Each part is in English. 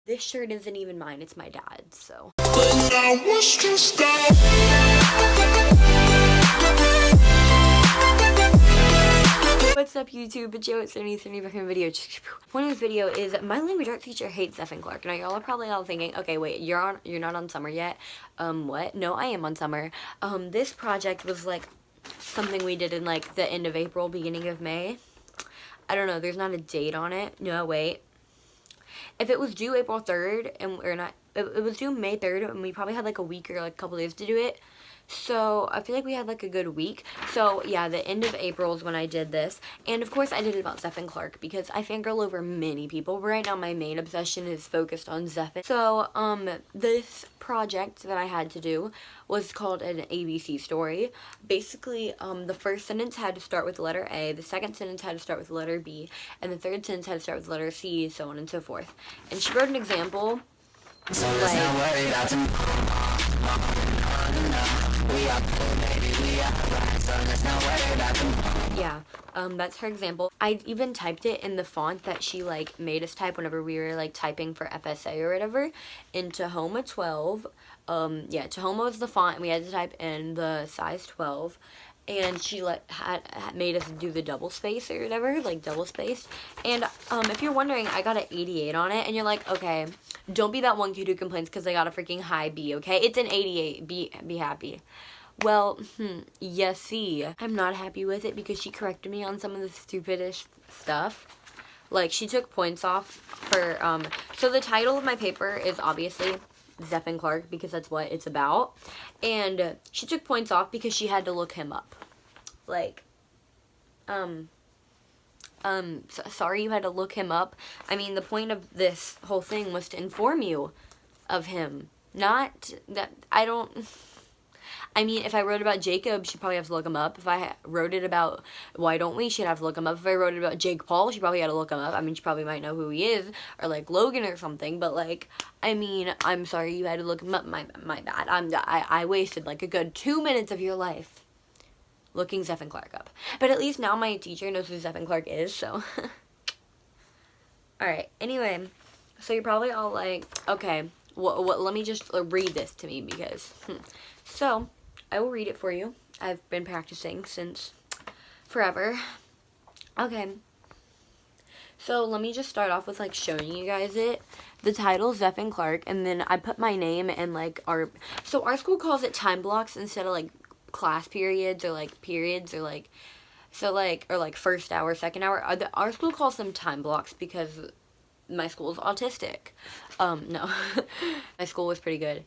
This shirt isn't even mine, it's my dad's, so. What's up, YouTube? It's Joe at Serenity back in a video. Point of this video is my language art teacher hates Zephan Clark. Now y'all are probably all thinking, okay, wait, you're not on summer yet. What? No, I am on summer. This project was like something we did in like the end of April, beginning of May. I don't know, there's not a date on it. No, wait. If it was due April 3rd and it was due May 3rd, and we probably had like a week or like a couple days to do it. So I feel like we had like a good week. So yeah, the end of April is when I did this. And of course I did it about Zephan Clark because I fangirl over many people. But right now my main obsession is focused on Zephan. So this project that I had to do was called an ABC story. Basically, the first sentence had to start with the letter A, the second sentence had to start with the letter B, and the third sentence had to start with the letter C, so on and so forth. And she wrote an example. Yeah, that's her example. I even typed it in the font that she like made us type whenever we were like typing for FSA or whatever, in Tahoma 12. Yeah, Tahoma was the font, and we had to type in the size 12. And she had made us do the double space or whatever, like double spaced. And if you're wondering, I got an 88 on it, and you're like, okay, don't be that one kid who complains because I got a freaking high B, okay? It's an 88. Be happy. Well, yes, see, I'm not happy with it because she corrected me on some of the stupidest stuff. Like, she took points off for, so the title of my paper is obviously Zephan Clark because that's what it's about. And she took points off because she had to look him up. Like, sorry you had to look him up. I mean, the point of this whole thing was to inform you of him. Not that, I mean, if I wrote about Jacob, she'd probably have to look him up. If I wrote it about Why Don't We, she'd have to look him up. If I wrote it about Jake Paul, she probably had to look him up. I mean, she probably might know who he is, or like Logan or something. But like, I mean, I'm sorry you had to look him up. My bad. I wasted like a good 2 minutes of your life looking Zephan Clark up. But at least now my teacher knows who Zephan Clark is. So, all right. Anyway, so you're probably all like, okay, what? Let me just read this to me because, so. I will read it for you. I've been practicing since forever. Okay. So let me just start off with like showing you guys it. The title is Zephan Clark, and then I put my name and like our school calls it time blocks instead of like class periods or like periods or like, so like, or like first hour, second hour. Our school calls them time blocks because my school is autistic. No. My school was pretty good.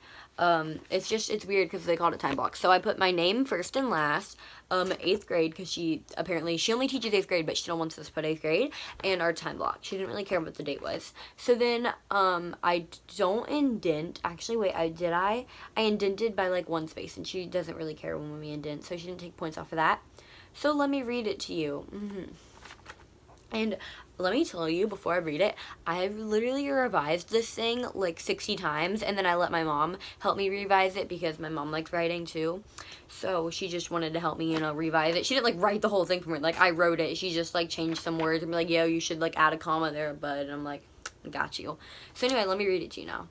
It's weird because they called it time blocks. So I put my name first and last, 8th grade, because she only teaches 8th grade, but she still wants us to put 8th grade, and our time block. She didn't really care what the date was. So then, I don't indent. Actually, wait, I indented by like 1 space, and she doesn't really care when we indent, so she didn't take points off of that. So let me read it to you. And let me tell you, before I read it, I've literally revised this thing like 60 times, and then I let my mom help me revise it because my mom likes writing too. So she just wanted to help me, revise it. She didn't like write the whole thing for me. Like, I wrote it. She just like changed some words and be like, yo, you should like add a comma there, bud. And I'm like, got you. So anyway, let me read it to you now.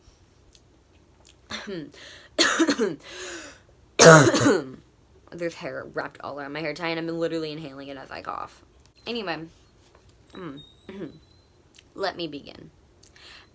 There's hair wrapped all around my hair tie, and I'm literally inhaling it as I cough. Anyway. Let me begin.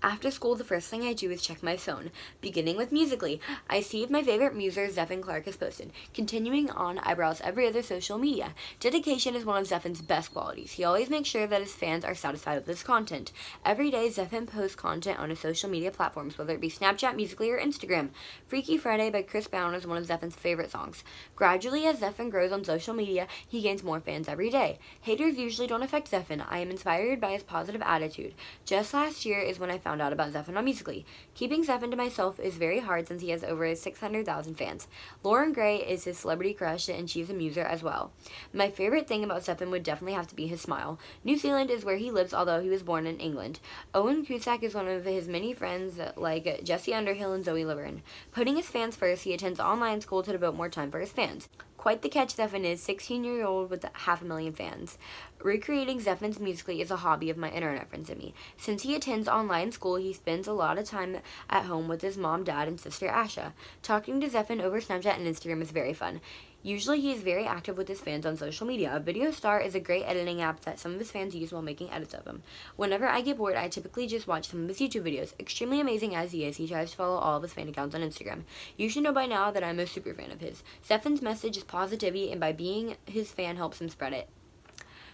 After school, the first thing I do is check my phone. Beginning with Musical.ly, I see if my favorite muser, Zephan Clark, has posted. Continuing on, I browse every other social media. Dedication is one of Zephan's best qualities. He always makes sure that his fans are satisfied with his content. Every day, Zephan posts content on his social media platforms, whether it be Snapchat, Musical.ly, or Instagram. Freaky Friday by Chris Brown is one of Zephan's favorite songs. Gradually, as Zephan grows on social media, he gains more fans every day. Haters usually don't affect Zephan. I am inspired by his positive attitude. Just last year is when I found out about Zephan on Musical.ly. Keeping Zephan to myself is very hard since he has over 600,000 fans. Lauren Gray is his celebrity crush, and she's a muser as well. My favorite thing about Zephan would definitely have to be his smile. New Zealand is where he lives, although he was born in England. Owen Cusack is one of his many friends like Jesse Underhill and Zoe Laverne. Putting his fans first, he attends online school to devote more time for his fans. Quite the catch Zephan is, 16-year-old with 500,000 fans. Recreating Zephan's Musically is a hobby of my internet friends and me. Since he attends online school, he spends a lot of time at home with his mom, dad, and sister Asha. Talking to Zephan over Snapchat and Instagram is very fun. Usually he is very active with his fans on social media. Video Star is a great editing app that some of his fans use while making edits of him. Whenever I get bored, I typically just watch some of his YouTube videos. Extremely amazing as he is, he tries to follow all of his fan accounts on Instagram. You should know by now that I'm a super fan of his. Zephan's message is positivity, and by being his fan helps him spread it.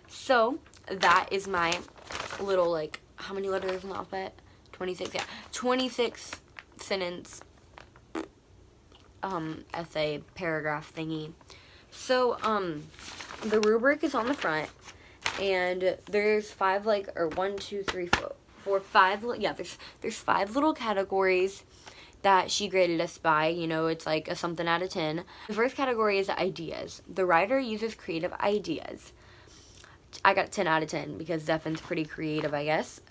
So, that is my little, like, how many letters in the alphabet? 26, yeah. 26 sentence essay paragraph thingy. So the rubric is on the front, and there's 5, like, or 1, 2, 3, 4, 5, yeah, there's 5 little categories that she graded us by. You know, it's like a something out of 10. The first category is ideas. The writer uses creative ideas. I got 10 out of 10 because Zephan's pretty creative, I guess.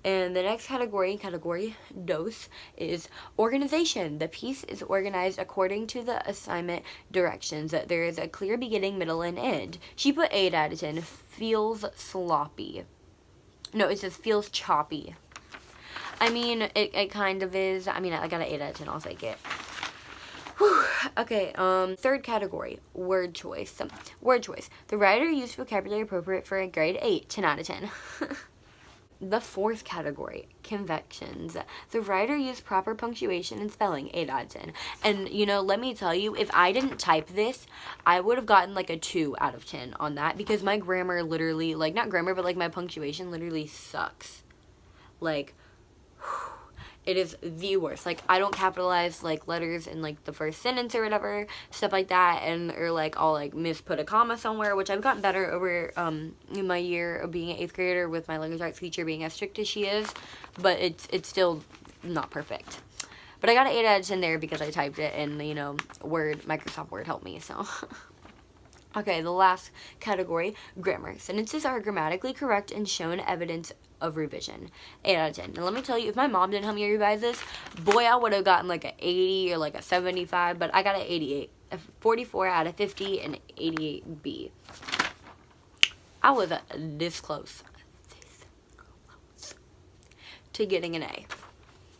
And the next category dos, is organization. The piece is organized according to the assignment directions. There is a clear beginning, middle, and end. She put 8 out of 10. Feels sloppy. No, it says feels choppy. I mean, it kind of is. I mean, I got an 8 out of 10. I'll take it. Whew. Okay, third category, word choice. Word choice. The writer used vocabulary appropriate for a grade 8, 10 out of 10. The fourth category, convections. The writer used proper punctuation and spelling, 8 out of 10. And, you know, let me tell you, if I didn't type this, I would have gotten, like, a 2 out of 10 on that, because my grammar literally, like, not grammar, but, like, my punctuation literally sucks. Like, it is the worst. Like, I don't capitalize, like, letters in, like, the first sentence or whatever, stuff like that, and, or, like, I'll, like, misput a comma somewhere, which I've gotten better over, in my year of being an 8th grader with my language arts teacher being as strict as she is, but it's still not perfect. But I got an 8 out of 10 there because I typed it, and, you know, Microsoft Word helped me, so. Okay, the last category, grammar. Sentences are grammatically correct and shown evidence of revision. 8 out of 10. Now, let me tell you, if my mom didn't help me revise this, boy, I would have gotten like an 80 or like a 75, but I got an 88. A 44 out of 50 and 88B. I was this close to getting an A.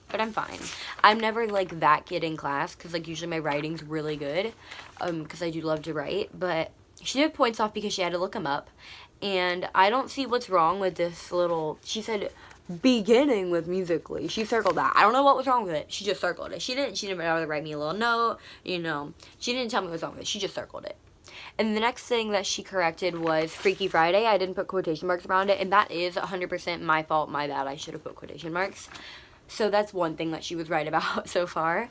But I'm fine. I'm never, like, that kid in class, because, like, usually my writing's really good, because I do love to write, but she took points off because she had to look them up, and I don't see what's wrong with this little, she said, beginning with Musically. She circled that. I don't know what was wrong with it. She just circled it. She didn't bother to write me a little note, you know. She didn't tell me what was wrong with it. She just circled it. And the next thing that she corrected was Freaky Friday. I didn't put quotation marks around it, and that is 100% my fault, my bad. I should have put quotation marks. So that's one thing that she was right about so far.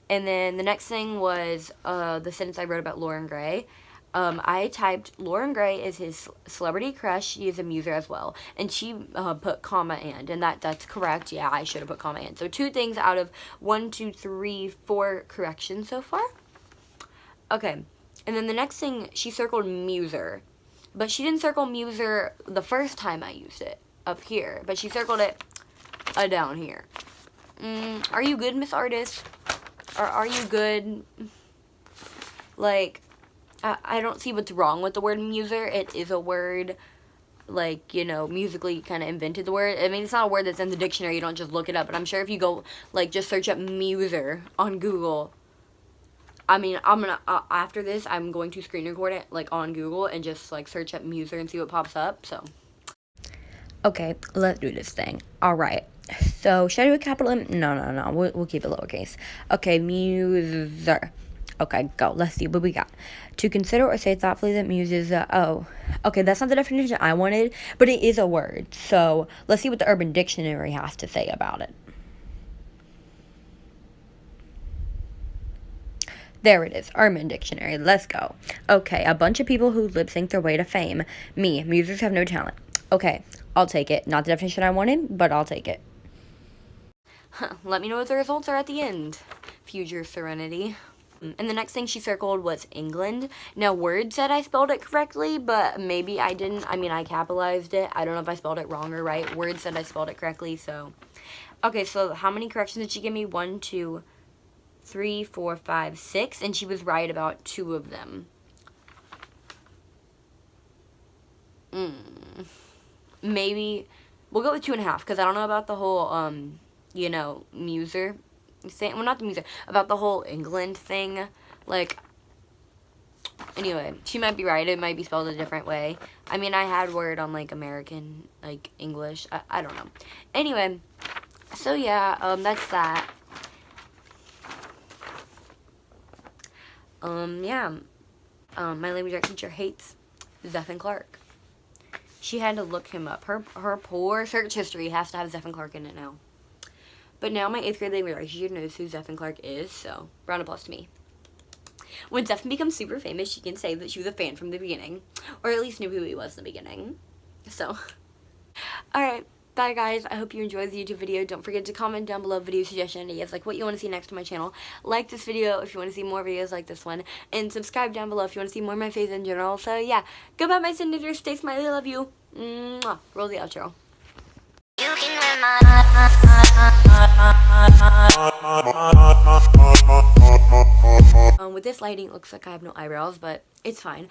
And then the next thing was the sentence I wrote about Lauren Gray. I typed, Lauren Gray is his celebrity crush. She is a muser as well. And she put comma and that's correct. Yeah, I should have put comma and. So 2 things out of 1, 2, 3, 4 corrections so far. Okay. And then the next thing, she circled muser. But she didn't circle muser the first time I used it up here. But she circled it down here. Are you good, Miss Artist? Or are you good? Like, I don't see what's wrong with the word muser. It is a word, like, you know, Musically kind of invented the word. I mean, it's not a word that's in the dictionary. You don't just look it up. But I'm sure if you go, like, just search up muser on Google. I mean, I'm gonna, after this, I'm going to screen record it, like, on Google and just, like, search up muser and see what pops up, so. Okay, let's do this thing. Alright, so should I do a capital M? No, we'll keep it lowercase. Okay, muser. Okay, go. Let's see what we got. To consider or say thoughtfully that muses, okay, that's not the definition I wanted, but it is a word. So, let's see what the Urban Dictionary has to say about it. There it is, Urban Dictionary. Let's go. Okay, a bunch of people who lip sync their way to fame. Me, musers have no talent. Okay, I'll take it. Not the definition I wanted, but I'll take it. Let me know what the results are at the end. Future Serenity. And the next thing she circled was England. Now, Word said I spelled it correctly, but maybe I didn't. I mean, I capitalized it. I don't know if I spelled it wrong or right. Word said I spelled it correctly, so. Okay, so how many corrections did she give me? 1, 2, 3, 4, 5, 6, and she was right about 2 of them. Maybe we'll go with 2.5 because I don't know about the whole you know, muser thing. Well, not the muser, about the whole England thing. Like, anyway, she might be right. It might be spelled a different way. I mean, I had word on like American, like English. I don't know. Anyway, so yeah, that's that. Yeah. My language art teacher hates Zephan Clark. She had to look him up. Her poor search history has to have Zephan Clark in it now. But now my 8th grade language art teacher knows who Zephan Clark is, so round of applause to me. When Zephan becomes super famous, she can say that she was a fan from the beginning. Or at least knew who he was in the beginning. So, alright. Bye guys, I hope you enjoyed the YouTube video. Don't forget to comment down below video suggestion ideas, like what you want to see next on my channel. Like this video if you want to see more videos like this one. And subscribe down below if you want to see more of my face in general. So yeah, goodbye my Seninators, stay smiley, love you. Mwah. Roll the outro. You can with this lighting it looks like I have no eyebrows, but it's fine.